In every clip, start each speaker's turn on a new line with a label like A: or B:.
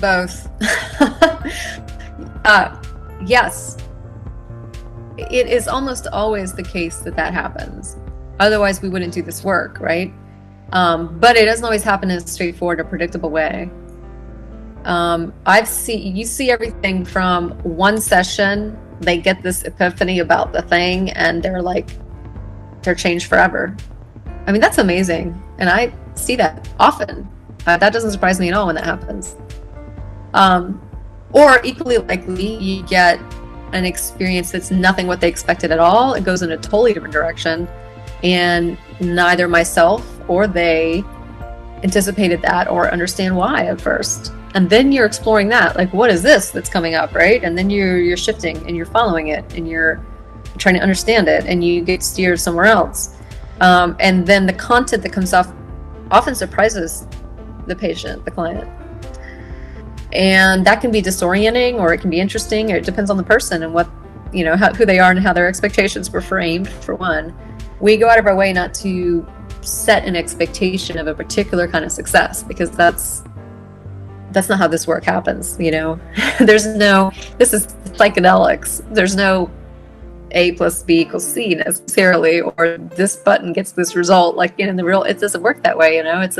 A: Both. Yes, it is almost always the case that that happens. Otherwise, we wouldn't do this work, right? But it doesn't always happen in a straightforward or predictable way. You see everything from one session, they get this epiphany about the thing and they're changed forever. I mean, that's amazing. And I see that often. That doesn't surprise me at all when that happens. Or equally likely, you get an experience that's nothing what they expected at all. It goes in a totally different direction. And neither myself or they anticipated that or understand why at first. And then you're exploring that, like, what is this that's coming up, right? And then you're shifting and you're following it and you're trying to understand it and you get steered somewhere else. And then the content that comes off often surprises the patient, the client. And that can be disorienting or it can be interesting. It depends on the person and what, who they are and how their expectations were framed, for one. We go out of our way not to set an expectation of a particular kind of success, because that's not how this work happens, This is psychedelics. There's no A plus B equals C necessarily, or this button gets this result. Like in the real, it doesn't work that way, It's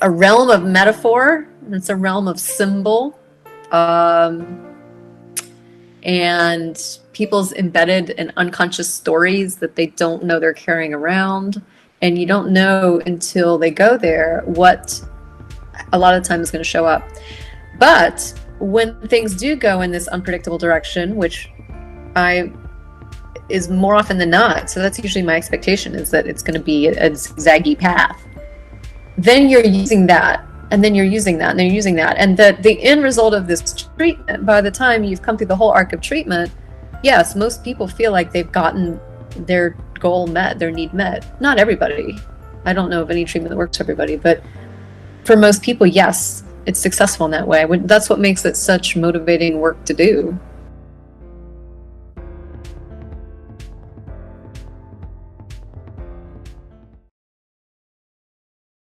A: a realm of metaphor. It's a realm of symbol. And people's embedded and unconscious stories that they don't know they're carrying around. And you don't know until they go there what a lot of the time is going to show up. But when things do go in this unpredictable direction, which is more often than not, so that's usually my expectation, is that it's going to be a zaggy path. Then you're using that, and then you're using that, and then you're using that. And the end result of this treatment, by the time you've come through the whole arc of treatment, yes, most people feel like they've gotten their goal met, their need met. Not everybody. I don't know of any treatment that works for everybody, but for most people, yes, it's successful in that way. That's what makes it such motivating work to do.